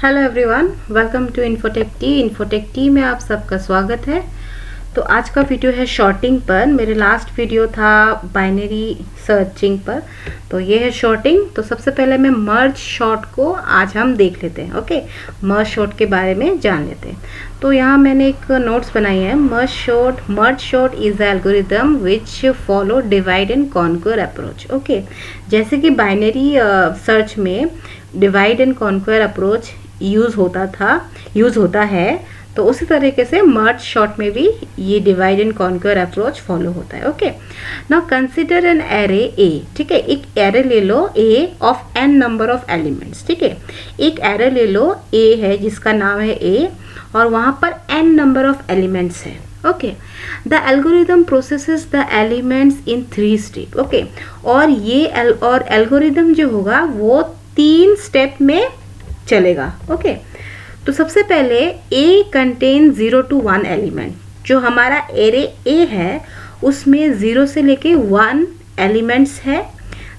Hello everyone, welcome to Infotech T में आप सबका स्वागत है। तो आज का वीडियो है शॉर्टिंग पर। मेरे लास्ट वीडियो था बाइनरी सर्चिंग पर, तो ये है शॉर्टिंग। तो सबसे पहले मैं मर्ज शॉर्ट को आज हम देख लेते हैं। ओके, मर्ज शॉर्ट के बारे में जान लेते हैं। तो यहाँ मैंने एक नोट्स बनाई है। Merge sort is algorithm which follow divide and conquer approach. Okay, जैसे कि बाइनरी सर्च में divide and conquer approach use होता है, तो उसी तरीके से मर्ज शॉर्ट में भी ये divide and conquer approach follow होता है। Okay, now consider an array A. ठीक है, एक एरे ले लो A of N number of elements. ठीक है, एक एरे ले लो ए है जिसका नाम है ए और वहां पर एन नंबर ऑफ एलिमेंट्स है। Okay, the algorithm processes the elements in 3 step. Okay, और ये एल्गोरिदम जो होगा वो 3 स्टेप में चलेगा। ओके, तो सबसे पहले ए कंटेन 0 to 1 एलिमेंट। जो हमारा एरे ए है उसमें 0 से लेके 1 एलिमेंट्स है,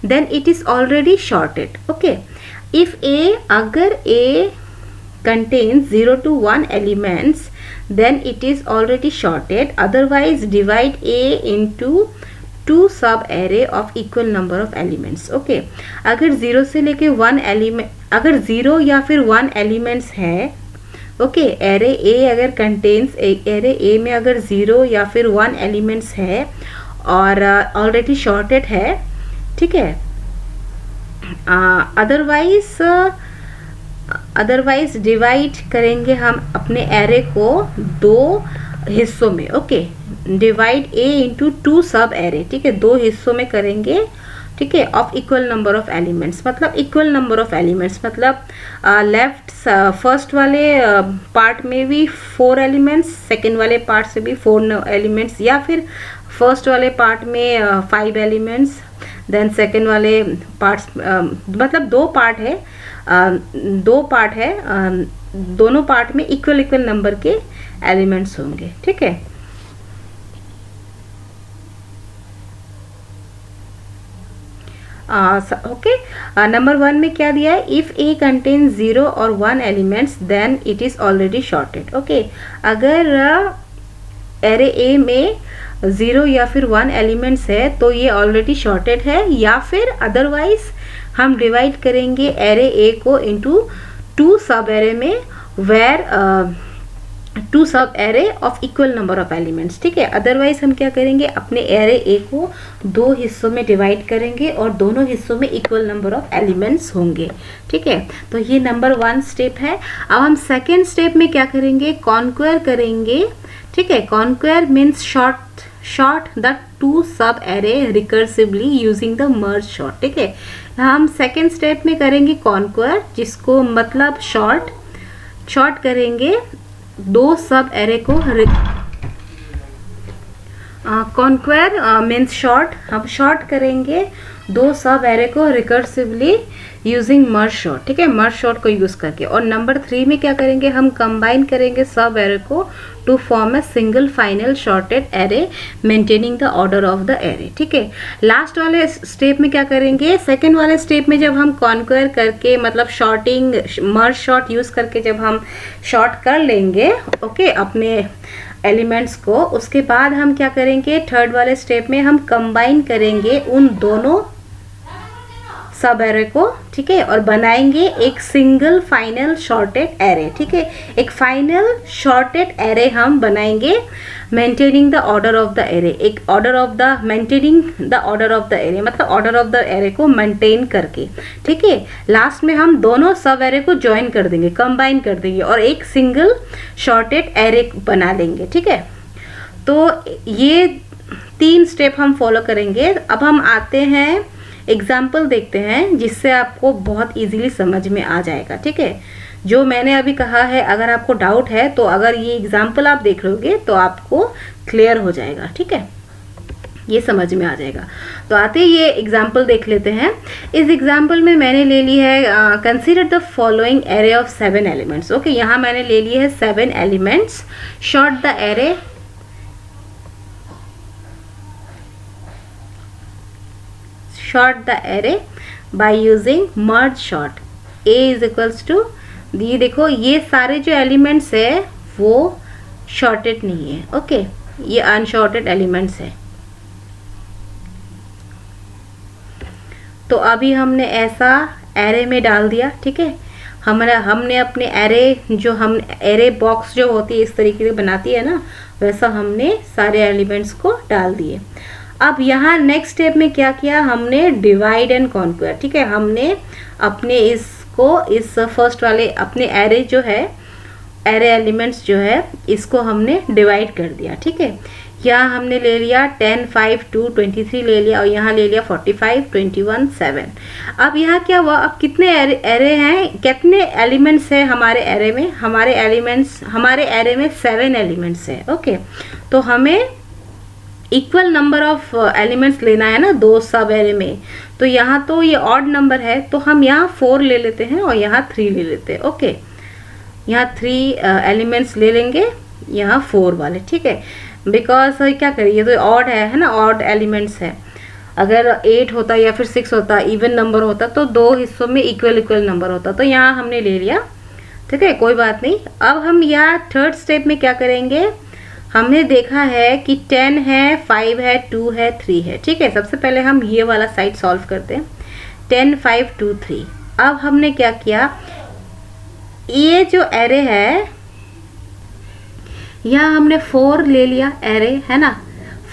then it is already sorted. Okay, if A अगर A contain 0 to 1 elements then it is already shorted, otherwise divide A into 2 sub array of equal number of elements. Okay, अगर 0 से लेके 1 element, अगर 0 या फिर 1 elements है, okay, array A अगर contains, array A में अगर 0 या फिर 1 एलिमेंट्स है और ऑलरेडी शॉर्टेड है, ठीक है, अदरवाइज डिवाइड करेंगे हम अपने एरे को 2 हिस्सों में। ओके, डिवाइड ए इंटू 2 सब एरे। ठीक है, 2 हिस्सों में करेंगे। ठीक है, of equal number of elements, मतलब इक्वल नंबर ऑफ एलिमेंट्स, मतलब लेफ्ट फर्स्ट वाले पार्ट में भी 4 एलिमेंट्स, सेकेंड वाले पार्ट से भी 4 एलिमेंट्स, या फिर फर्स्ट वाले पार्ट में 5 एलिमेंट्स, देन सेकेंड वाले पार्ट्स, मतलब 2 पार्ट है, दोनों पार्ट में इक्वल नंबर के एलिमेंट्स होंगे। ठीक है, ओके, नंबर 1 में क्या दिया है? इफ ए कंटेन 0 और 1 elements then it is already sorted. Okay, अगर एरे ए में 0 या फिर 1 एलिमेंट्स है तो ये ऑलरेडी शॉर्टेड है, या फिर अदरवाइज हम डिवाइड करेंगे एरे ए को इनटू 2 सब एरे में, वेयर 2 सब array of equal number of elements. ठीक है, अदरवाइज हम क्या करेंगे, अपने एरे ए को 2 हिस्सों में डिवाइड करेंगे और दोनों हिस्सों में इक्वल नंबर ऑफ एलिमेंट्स होंगे। ठीक है, तो ये नंबर 1 स्टेप है। अब हम सेकेंड स्टेप में क्या करेंगे, कॉन्क्वेर करेंगे। ठीक है, कॉन्क्वेर मीन्स शॉर्ट द 2 सब array recursively using the merge short. ठीक है, हम सेकेंड स्टेप में करेंगे कॉन्क्वेर, जिसको मतलब शॉर्ट करेंगे 2 सब एरे को। कॉन्क्वेर मीन्स शॉर्ट, हम शॉर्ट करेंगे 2 सब एरे को रिकर्सिवली यूजिंग मर्ज शॉर्ट। ठीक है, मर्ज शॉर्ट को यूज करके। और नंबर 3 में क्या करेंगे, हम कंबाइन करेंगे सब एरे को to form a single final sorted array maintaining the order of the array. ठीक है, लास्ट वाले स्टेप में क्या करेंगे, सेकेंड वाले स्टेप में जब हम कॉन्क्वेर करके, मतलब शॉर्टिंग मर्ज शॉर्ट यूज करके जब हम शॉर्ट कर लेंगे, ओके, अपने एलिमेंट्स को, उसके बाद हम क्या करेंगे, थर्ड वाले स्टेप में हम कंबाइन करेंगे उन दोनों सब एरे को। ठीक है, और बनाएंगे एक सिंगल फाइनल शॉर्टेड एरे। ठीक है, एक फाइनल शॉर्टेड एरे हम बनाएंगे maintaining the order of the array, एक maintaining the order of the array, मतलब ऑर्डर ऑफ द एरे को मेंटेन करके। ठीक है, लास्ट में हम दोनों सब एरे को ज्वाइन कर देंगे, कंबाइन कर देंगे और एक सिंगल शॉर्टेड एरे बना लेंगे। ठीक है, तो ये 3 स्टेप हम फॉलो करेंगे। अब हम आते हैं एग्जाम्पल देखते हैं, जिससे आपको बहुत इजीली समझ में आ जाएगा। ठीक है, जो मैंने अभी कहा है, अगर आपको डाउट है तो अगर ये एग्जाम्पल आप देख लोगे तो आपको क्लियर हो जाएगा। ठीक है, ये समझ में आ जाएगा। तो आते ये एग्जाम्पल देख लेते हैं। इस एग्जाम्पल में मैंने ले ली है, consider the following array of 7 elements. Okay, यहाँ मैंने ले ली है 7 elements. Short the array, by using merge sort. A is equals to ये देखो ये सारे जो एलिमेंट्स है वो शॉर्टेड नहीं है। ओके, ये अनशॉर्टेड एलिमेंट्स है। तो अभी हमने ऐसा एरे में डाल दिया। ठीक है, हमने अपने एरे जो हम एरे बॉक्स जो होती है इस तरीके से बनाती है ना, वैसा हमने सारे एलिमेंट्स को डाल दिए। अब यहाँ नेक्स्ट स्टेप में क्या किया, हमने डिवाइड एंड कॉन्क्वेयर। ठीक है, हमने अपने इस फर्स्ट वाले अपने एरे जो है, एरे एलिमेंट्स जो है, इसको हमने डिवाइड कर दिया। ठीक है, यहाँ हमने ले लिया 10, 5, 2, 23 ले लिया, और यहाँ ले लिया 45, 21, 7। अब यहाँ क्या हुआ, अब कितने एरे हैं, कितने एलिमेंट्स है हमारे एरे में, हमारे एरे में 7 एलिमेंट्स है। ओके, तो हमें इक्वल नंबर ऑफ एलिमेंट्स लेना है ना 2 सब एरे में। तो यहाँ तो ये ऑड नंबर है, तो हम यहाँ 4 ले लेते हैं और यहाँ 3 ले लेते हैं। ओके, यहाँ 3 एलिमेंट्स ले लेंगे, यहाँ 4 वाले। ठीक है, बिकॉज क्या करिए, तो ऑड है ना, ऑड एलिमेंट्स है। अगर 8 होता या फिर 6 होता, इवन नंबर होता, तो 2 हिस्सों में इक्वल नंबर होता। तो यहाँ हमने ले लिया। ठीक है, कोई बात नहीं। अब हम यहाँ थर्ड स्टेप में क्या करेंगे, हमने देखा है कि 10 है, 5 है, 2 है, 3 है। ठीक है, सबसे पहले हम ये वाला साइड सॉल्व करते हैं। 10, 5, 2, 3। अब हमने क्या किया, ये जो एरे है यहाँ हमने 4 ले लिया, एरे है ना,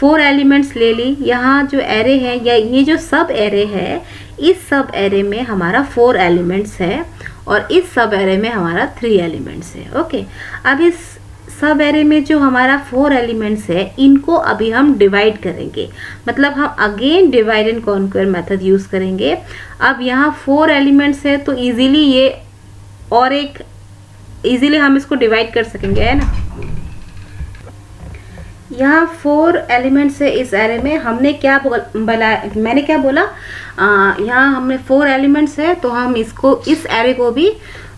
4 एलिमेंट्स ले ली। यहाँ जो एरे है या ये जो सब एरे है, इस सब एरे में हमारा 4 एलिमेंट्स है और इस सब एरे में हमारा 3 एलिमेंट्स है। ओके, अब इस सब एरे में जो हमारा 4 एलिमेंट्स है, इनको अभी हम डिवाइड करेंगे। मतलब हम again divide and conquer method use करेंगे। अब यहाँ 4 एलिमेंट्स है, तो इजीली ये और एक इजीली हम इसको डिवाइड कर सकेंगे, है ना। यहाँ 4 एलिमेंट्स है इस एरे में। हमने क्या बोला, मैंने क्या बोला, यहाँ हमने 4 एलिमेंट्स है, तो हम इस एरे को भी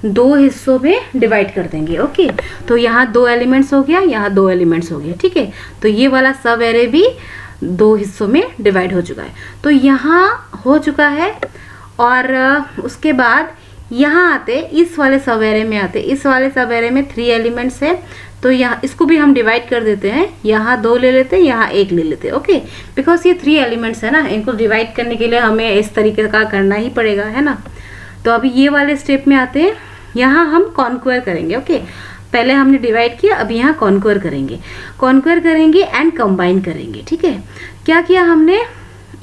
2 हिस्सों में डिवाइड कर देंगे। ओके, तो यहाँ 2 एलिमेंट्स हो गया, यहाँ 2 एलिमेंट्स हो गया। ठीक है, तो ये वाला सब एरे भी 2 हिस्सों में डिवाइड हो चुका है। तो यहाँ हो चुका है, और उसके बाद यहाँ आते, इस वाले सब एरे में आते। इस वाले सब एरे में 3 एलिमेंट्स है, तो यहाँ इसको भी हम डिवाइड कर देते हैं। यहाँ 2 ले लेते हैं, यहाँ 1 ले लेते हैं। ओके, बिकॉज ये 3 एलिमेंट्स है ना, इनको डिवाइड करने के लिए हमें इस तरीके का करना ही पड़ेगा, है ना। तो अभी ये वाले स्टेप में आते हैं, यहाँ हम कॉन्क्वेयर करेंगे। ओके, पहले हमने डिवाइड किया, अब यहाँ कॉन्क्वेयर करेंगे एंड कंबाइन करेंगे। ठीक है, क्या किया हमने,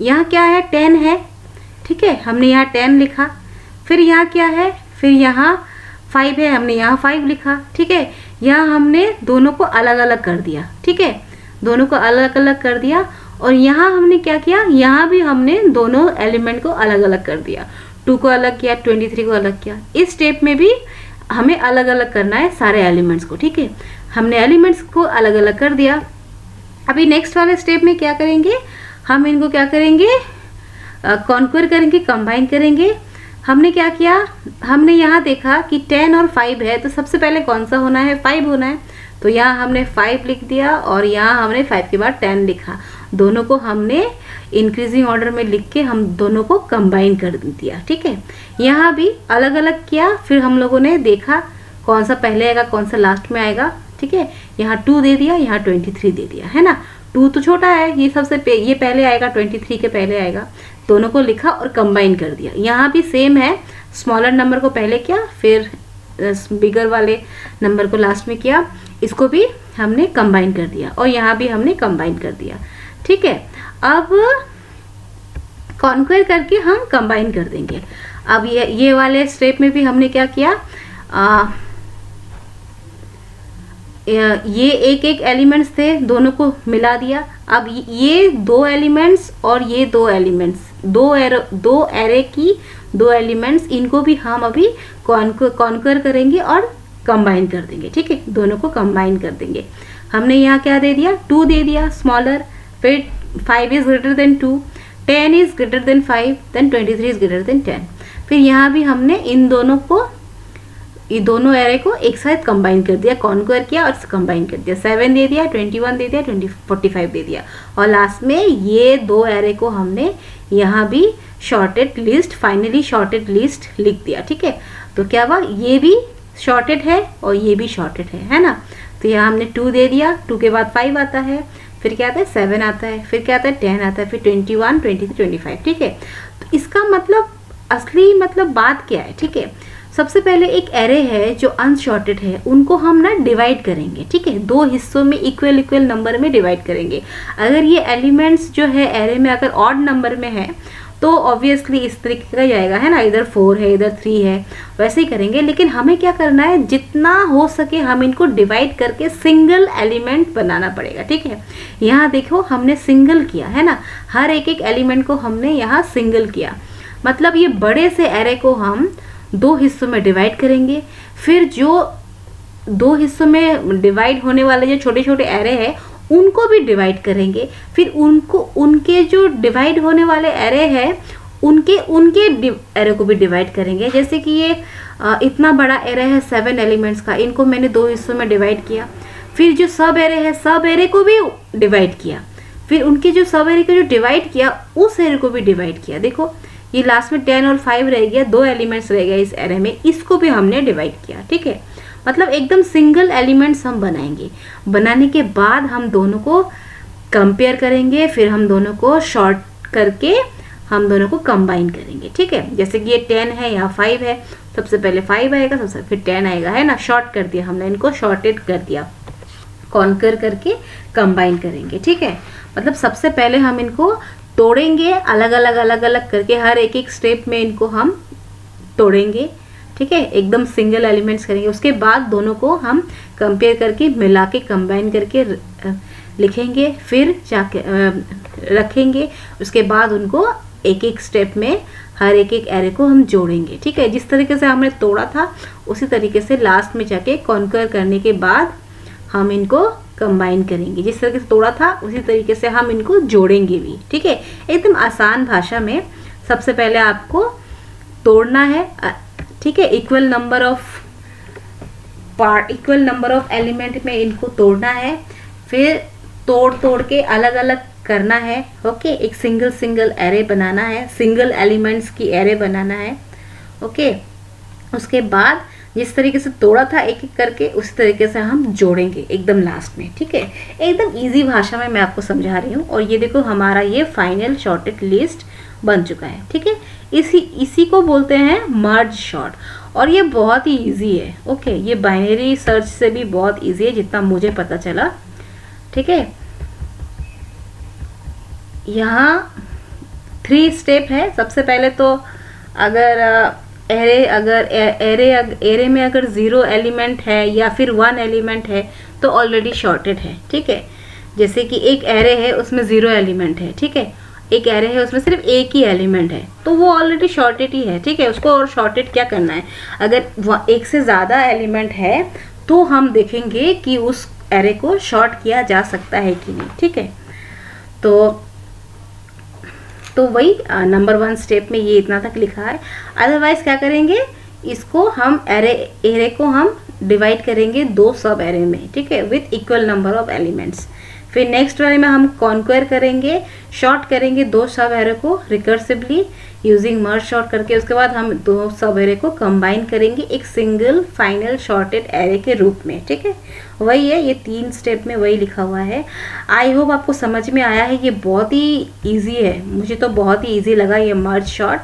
यहाँ क्या है, 10 है। ठीक है, हमने यहाँ 10 लिखा। फिर यहाँ क्या है, फिर यहाँ 5 है, हमने यहाँ 5 लिखा। ठीक है, यहाँ हमने दोनों को अलग अलग कर दिया। ठीक है, दोनों को अलग अलग कर दिया, और यहाँ हमने क्या किया, यहाँ भी हमने दोनों एलिमेंट को अलग अलग कर दिया। 2 को अलग किया, 23 को अलग किया। इस स्टेप में भी हमें अलग अलग करना है सारे एलिमेंट्स को। ठीक है, हमने एलिमेंट्स को अलग अलग कर दिया। अभी नेक्स्ट वाले स्टेप में क्या करेंगे, हम इनको क्या करेंगे, कॉन्क्वेयर करेंगे, कंबाइन करेंगे। हमने क्या किया, हमने यहाँ देखा कि 10 और 5 है, तो सबसे पहले कौन सा होना है, 5 होना है। तो यहाँ हमने 5 लिख दिया, और यहाँ हमने 5 के बाद 10 लिखा। दोनों को हमने इंक्रीजिंग ऑर्डर में लिख के हम दोनों को कंबाइन कर दिया। ठीक है, यहाँ भी अलग अलग किया। फिर हम लोगों ने देखा कौन सा पहले आएगा, कौन सा लास्ट में आएगा। ठीक है, यहाँ 2 दे दिया, यहाँ 23 दे दिया, है ना। 2 तो छोटा है, ये ये पहले आएगा, 23 के पहले आएगा। दोनों को लिखा और कंबाइन कर दिया। यहाँ भी सेम है, स्मॉलर नंबर को पहले किया, फिर बिगर वाले नंबर को लास्ट में किया। इसको भी हमने कंबाइन कर दिया, और यहाँ भी हमने कंबाइन कर दिया। ठीक है, अब कॉन्क्वेयर करके हम कंबाइन कर देंगे। अब ये वाले स्टेप में भी हमने क्या किया, ये एक एलिमेंट्स थे, दोनों को मिला दिया। अब ये 2 एलिमेंट्स और ये 2 एलिमेंट्स, दो एरे की 2 एलिमेंट्स, इनको भी हम अभी कॉन्क्वेयर करेंगे और कंबाइन कर देंगे। ठीक है, दोनों को कंबाइन कर देंगे। हमने यहाँ क्या दे दिया, 2 दे दिया स्मॉलर, फिर 5 is greater than 2, 10 is greater than 5, then 23 is greater than 10। फिर यहाँ भी हमने इन दोनों को, ये दोनों एरे को एक साथ कंबाइन कर दिया, कॉन्क्वेयर किया और कंबाइन कर दिया। 7 दे दिया, 21 दे दिया, 45 दे दिया, और लास्ट में ये 2 एरे को हमने यहाँ भी shorted list, finally shorted list लिख दिया। ठीक है, तो क्या हुआ, ये भी शॉर्टेड है और ये भी शॉर्टेड है ना। तो यहाँ हमने 2 दे दिया, 2 के बाद 5 आता है, फिर क्या आता है 7 आता है, फिर क्या आता है 10 आता है, फिर 21, 23, 25, ठीक है। तो इसका मतलब असली मतलब बात क्या है, ठीक है। सबसे पहले एक एरे है जो अनशॉर्टेड है, उनको हम ना डिवाइड करेंगे, ठीक है, 2 हिस्सों में इक्वल नंबर में डिवाइड करेंगे। अगर ये एलिमेंट्स जो है एरे में अगर ऑड नंबर में है तो ऑब्वियसली इस तरीके का जाएगा, है ना, इधर 4 है इधर 3 है, वैसे ही करेंगे। लेकिन हमें क्या करना है, जितना हो सके हम इनको डिवाइड करके सिंगल एलिमेंट बनाना पड़ेगा, ठीक है। यहाँ देखो हमने सिंगल किया है ना, हर एक एलिमेंट को हमने यहाँ सिंगल किया। मतलब ये बड़े से एरे को हम 2 हिस्सों में डिवाइड करेंगे, फिर जो 2 हिस्सों में डिवाइड होने वाले जो छोटे छोटे एरे हैं उनको भी डिवाइड करेंगे, फिर उनके जो डिवाइड होने वाले एरे हैं उनके एरे को भी डिवाइड करेंगे। जैसे कि ये इतना बड़ा एरे है 7 एलिमेंट्स का, इनको मैंने 2 हिस्सों में डिवाइड किया। फिर जो सब एरे है सब एरे को भी डिवाइड किया, फिर उनके जो सब एरे को जो डिवाइड किया उस एरे को भी डिवाइड किया। देखो ये लास्ट में 10 और 5 रह गया, 2 एलिमेंट्स रह गया इस एरे में, इसको भी हमने डिवाइड किया, ठीक है। मतलब एकदम सिंगल एलिमेंट्स हम बनाएंगे। बनाने के बाद हम दोनों को कंपेयर करेंगे, फिर हम दोनों को शॉर्ट करके हम दोनों को कंबाइन करेंगे, ठीक है। जैसे कि ये 10 है, यहाँ 5 है, सबसे पहले 5 आएगा, सबसे फिर 10 आएगा, है ना। शॉर्ट कर दिया हमने, इनको शॉर्टेड कर दिया, कॉन्कर करके कंबाइन करेंगे, ठीक है। मतलब सबसे पहले हम इनको तोड़ेंगे अलग अलग करके, हर एक स्टेप में इनको हम तोड़ेंगे, ठीक है, एकदम सिंगल एलिमेंट्स करेंगे। उसके बाद दोनों को हम कंपेयर करके मिला के कंबाइन करके लिखेंगे, फिर जाके रखेंगे। उसके बाद उनको एक स्टेप में हर एक एरे को हम जोड़ेंगे, ठीक है। जिस तरीके से हमने तोड़ा था उसी तरीके से लास्ट में जाके कॉन्कर करने के बाद हम इनको कंबाइन करेंगे। जिस तरीके से तोड़ा था उसी तरीके से हम इनको जोड़ेंगे भी, ठीक है। एकदम आसान भाषा में सबसे पहले आपको तोड़ना है, ठीक है, इक्वल नंबर ऑफ एलिमेंट में इनको तोड़ना है, फिर तोड़ के अलग अलग करना है, ओके। एक सिंगल एरे बनाना है, सिंगल एलिमेंट्स की एरे बनाना है, ओके। उसके बाद जिस तरीके से तोड़ा था एक करके उस तरीके से हम जोड़ेंगे एकदम लास्ट में, ठीक है। एकदम इजी भाषा में मैं आपको समझा रही हूँ। और ये देखो हमारा ये फाइनल शॉर्टेड लिस्ट बन चुका है, ठीक है। इसी को बोलते हैं मर्ज शॉर्ट, और ये बहुत ही इजी है, ओके। ये बाइनरी सर्च से भी बहुत इजी है जितना मुझे पता चला, ठीक है। यहाँ 3 स्टेप है। सबसे पहले तो अगर एरे में अगर 0 एलिमेंट है या फिर 1 एलिमेंट है तो ऑलरेडी शॉर्टेड है, ठीक है। जैसे कि एक एरे है उसमें 0 एलिमेंट है, ठीक है। एक एरे है उसमें सिर्फ एक ही एलिमेंट है तो वो ऑलरेडी शॉर्टेड ही है, ठीक है। उसको और शॉर्टेड क्या करना है, अगर एक से ज़्यादा एलिमेंट है तो हम देखेंगे कि उस एरे को शॉर्ट किया जा सकता है कि नहीं, ठीक है। तो वही नंबर 1 स्टेप में ये इतना तक लिखा है। अदरवाइज क्या करेंगे, इसको हम एरे को हम डिवाइड करेंगे 2 सब एरे में, ठीक है, with equal number of elements. फिर नेक्स्ट वाले में हम कॉन्क्वेयर करेंगे, शॉर्ट करेंगे 2 सब एरे को रिकर्सिवली यूजिंग मर्ज शॉर्ट करके। उसके बाद हम 2 सब एरे को कंबाइन करेंगे एक सिंगल फाइनल शॉर्टेड एरे के रूप में, ठीक है। वही है, ये 3 स्टेप में वही लिखा हुआ है। आई होप आपको समझ में आया है। ये बहुत ही ईजी है, मुझे तो बहुत ही ईजी लगा ये मर्ज शॉर्ट।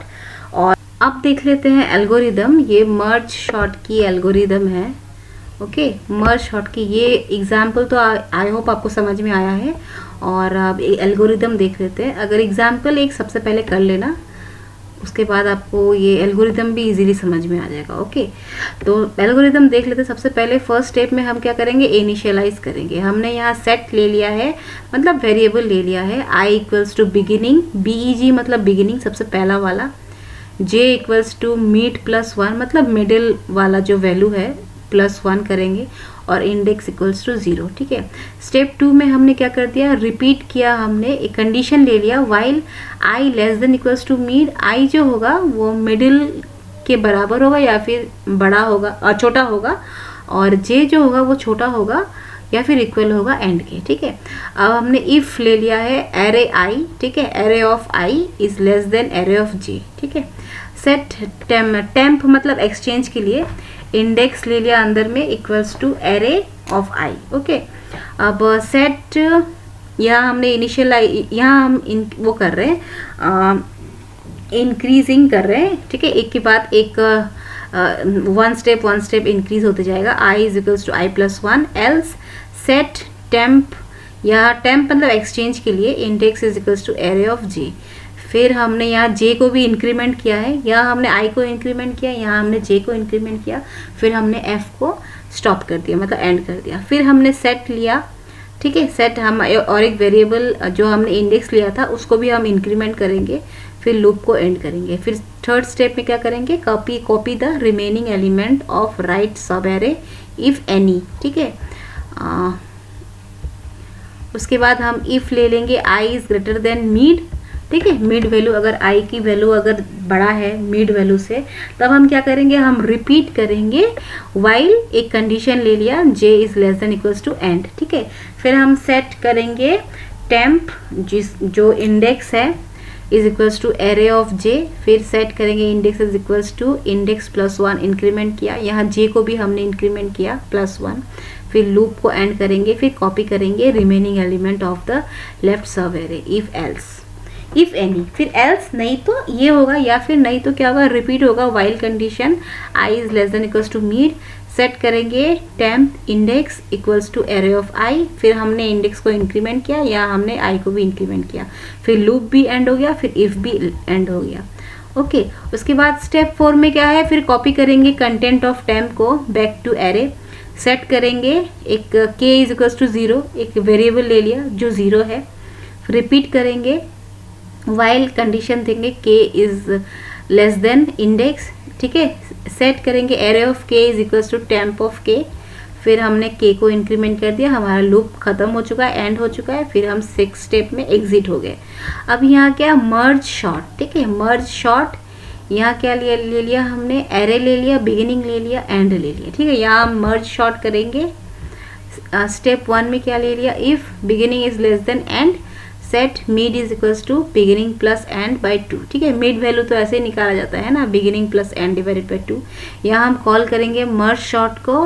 और अब देख लेते हैं एल्गोरिदम। ये मर्ज शॉर्ट की एल्गोरिदम है, ओके। मर्ज शॉर्ट की ये एग्जाम्पल तो आई होप आपको समझ में आया है। और अब एल्गोरिदम देख लेते हैं। अगर एग्जाम्पल एक सबसे पहले कर लेना, उसके बाद आपको ये एल्गोरिदम भी इजीली समझ में आ जाएगा, ओके। तो एल्गोरिदम देख लेते हैं। सबसे पहले फर्स्ट स्टेप में हम क्या करेंगे, इनिशियलाइज करेंगे। हमने यहाँ सेट ले लिया है, मतलब वेरिएबल ले लिया है। i equals to beginning, BEG मतलब बिगिनिंग सबसे पहला वाला। j equals to mid plus 1 मतलब मिडिल वाला जो वैल्यू है +1 करेंगे, और इंडेक्स इक्वल्स टू 0, ठीक है। स्टेप 2 में हमने क्या कर दिया, रिपीट किया, हमने एक कंडीशन ले लिया, while i less than equals to mid. i जो होगा वो मिडिल के बराबर होगा या फिर बड़ा होगा, छोटा होगा, और j जो होगा वो छोटा होगा या फिर इक्वल होगा एंड के, ठीक है। अब हमने इफ ले लिया है एरे i, ठीक है, array of i is less then array of j, ठीक है। सेट टेम्प मतलब एक्सचेंज के लिए इंडेक्स ले लिया अंदर में equals to array of I. Okay, अब सेट यहाँ हमने इनिशियल यहाँ हम वो कर रहे हैं, इंक्रीजिंग कर रहे हैं, ठीक है, एक के बाद एक वन स्टेप इंक्रीज होते जाएगा। i is equals to i+1 else set temp, या टेम्प मतलब एक्सचेंज के लिए index is equals to array of j। फिर हमने यहाँ j को भी इंक्रीमेंट किया है, यहाँ हमने i को इंक्रीमेंट किया, यहाँ हमने j को इंक्रीमेंट किया, फिर हमने f को स्टॉप कर दिया मतलब एंड कर दिया। फिर हमने सेट लिया, ठीक है, सेट हम और एक वेरिएबल जो हमने इंडेक्स लिया था उसको भी हम इंक्रीमेंट करेंगे, फिर लूप को एंड करेंगे। फिर थर्ड स्टेप में क्या करेंगे, copy the remaining element of right sub array if any, ठीक है। उसके बाद हम इफ ले लेंगे i is greater than mid, ठीक है, मिड वैल्यू अगर i की वैल्यू अगर बड़ा है मिड वैल्यू से, तब हम क्या करेंगे, हम रिपीट करेंगे वाइल एक कंडीशन ले लिया j is less than equals to end, ठीक है। फिर हम सेट करेंगे टेम्प जो इंडेक्स है is equals to array of j, फिर सेट करेंगे index is equals to index +1 increment किया, यहाँ j को भी हमने इंक्रीमेंट किया +1, फिर लूप को एंड करेंगे, फिर कॉपी करेंगे remaining element of the left सब array if else, if any, फिर एल्स नहीं तो ये होगा, या फिर नहीं तो क्या होगा, रिपीट होगा while condition i is less than equals to mid, set करेंगे temp index equals to array of i, फिर हमने इंडेक्स को इंक्रीमेंट किया या हमने i को भी इंक्रीमेंट किया, फिर लूप भी एंड हो गया, फिर इफ भी एंड हो गया। ओके, उसके बाद स्टेप 4 में क्या है, फिर कॉपी करेंगे कंटेंट ऑफ टेम्प को बैक टू एरे, सेट करेंगे एक k इज इक्वल्स टू 0, एक वेरिएबल ले लिया जो 0 है, रिपीट करेंगे वाइल कंडीशन देंगे k is less than index, ठीक है, सेट करेंगे array of k is equals to temp of k, फिर हमने k को इंक्रीमेंट कर दिया, हमारा लूप खत्म हो चुका है, एंड हो चुका है, फिर हम 6 स्टेप में एग्जिट हो गए। अब यहाँ क्या, मर्ज शॉर्ट, ठीक है, मर्ज शॉर्ट, यहाँ क्या ले लिया हमने, एरे ले लिया, बिगिनिंग ले लिया, एंड ले लिया, ठीक है। यहाँ हम मर्ज शॉर्ट करेंगे, स्टेप 1 में क्या ले लिया, if beginning is less than end set mid is equals to beginning plus end by 2, ठीक है, मिड वैल्यू तो ऐसे ही निकाला जाता है ना, beginning plus and divided by 2। यहाँ हम कॉल करेंगे मर्ज शॉर्ट को,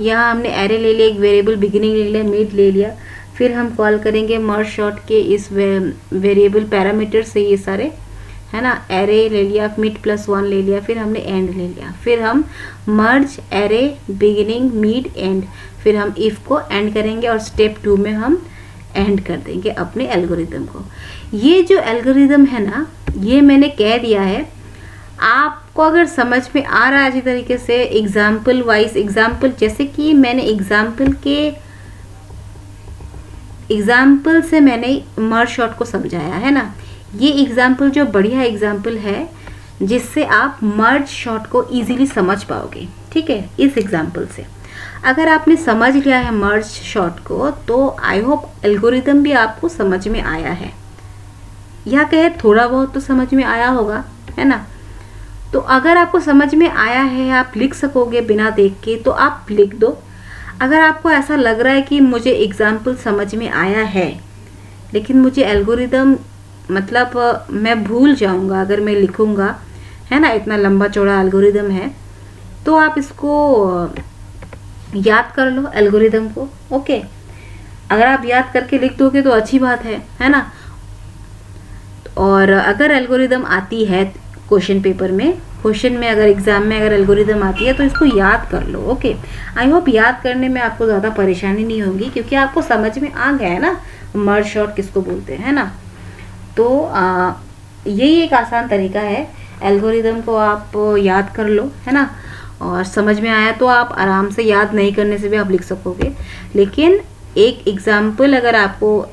यहाँ हमने एरे ले लिया, एक वेरिएबल बिगिनिंग ले लिया, मिड ले लिया, फिर हम कॉल करेंगे मर्ज शॉर्ट के इस वेरिएबल पैरामीटर से, ये सारे है ना, एरे ले लिया, मिड +1 ले लिया, फिर हमने एंड ले लिया, फिर हम मर्ज एरे बिगिनिंग मिड एंड, फिर हम इफ को एंड करेंगे और स्टेप 2 में हम एंड कर देंगे अपने एल्गोरिदम को। ये जो एल्गोरिदम है ना, ये मैंने कह दिया है, आपको अगर समझ में आ रहा है अच्छी तरीके से, एग्जाम्पल वाइज, एग्जाम्पल जैसे कि मैंने एग्जाम्पल से मैंने मर्ज शॉर्ट को समझाया है ना, ये एग्जाम्पल जो बढ़िया एग्जाम्पल है जिससे आप मर्ज शॉर्ट को इजीली समझ पाओगे, ठीक है। इस एग्जाम्पल से अगर आपने समझ लिया है मर्ज शॉर्ट को, तो आई होप एल्गोरिदम भी आपको समझ में आया है, या कहे थोड़ा बहुत तो समझ में आया होगा, है ना। तो अगर आपको समझ में आया है, आप लिख सकोगे बिना देख के, तो आप लिख दो। अगर आपको ऐसा लग रहा है कि मुझे एग्जाम्पल समझ में आया है लेकिन मुझे एल्गोरिदम मतलब मैं भूल जाऊंगा अगर मैं लिखूंगा, है ना, इतना लंबा चौड़ा एल्गोरिदम है, तो आप इसको याद कर लो एल्गोरिदम को। ओके, अगर आप याद करके लिख दोगे तो अच्छी बात है ना। और अगर एल्गोरिदम आती है क्वेश्चन पेपर में, क्वेश्चन में अगर एग्जाम में अगर एल्गोरिदम आती है तो इसको याद कर लो। ओके, आई होप याद करने में आपको ज़्यादा परेशानी नहीं होगी, क्योंकि आपको समझ में आ गया है ना मर्ज शॉर्ट किसको बोलते हैं ना। तो यही एक आसान तरीका है, एल्गोरिदम को आप याद कर लो, है ना। और समझ में आया तो आप आराम से, याद नहीं करने से भी आप लिख सकोगे। लेकिन एक एग्जाम्पल अगर आपको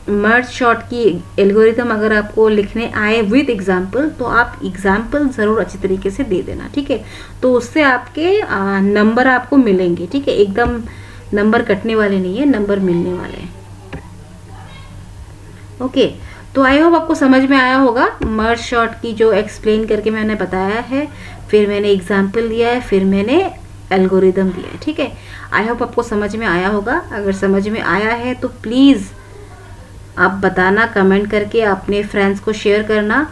मर्ज शॉर्ट की एल्गोरिदम अगर आपको लिखने आए विद एग्जाम्पल, तो आप एग्जाम्पल ज़रूर अच्छी तरीके से दे देना, ठीक है। तो उससे आपके नंबर आपको मिलेंगे, ठीक है, एकदम नंबर कटने वाले नहीं है, नंबर मिलने वाले हैं। ओके, तो आई होप आपको समझ में आया होगा मर्ज शॉर्ट की जो एक्सप्लेन करके मैंने बताया है, फिर मैंने एग्जाम्पल दिया है, फिर मैंने एल्गोरिदम दिया है, ठीक है। आई होप आपको समझ में आया होगा। अगर समझ में आया है तो प्लीज़ आप बताना, कमेंट करके अपने फ्रेंड्स को शेयर करना,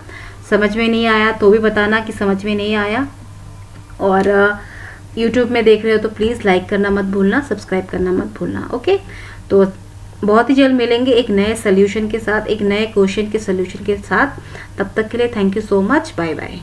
समझ में नहीं आया तो भी बताना कि समझ में नहीं आया। और यूट्यूब में देख रहे हो तो प्लीज़ लाइक करना मत भूलना, सब्सक्राइब करना मत भूलना। ओके, तो बहुत ही जल्द मिलेंगे एक नए सोल्यूशन के साथ, एक नए क्वेश्चन के सोल्यूशन के साथ। तब तक के लिए thank you so much, bye bye.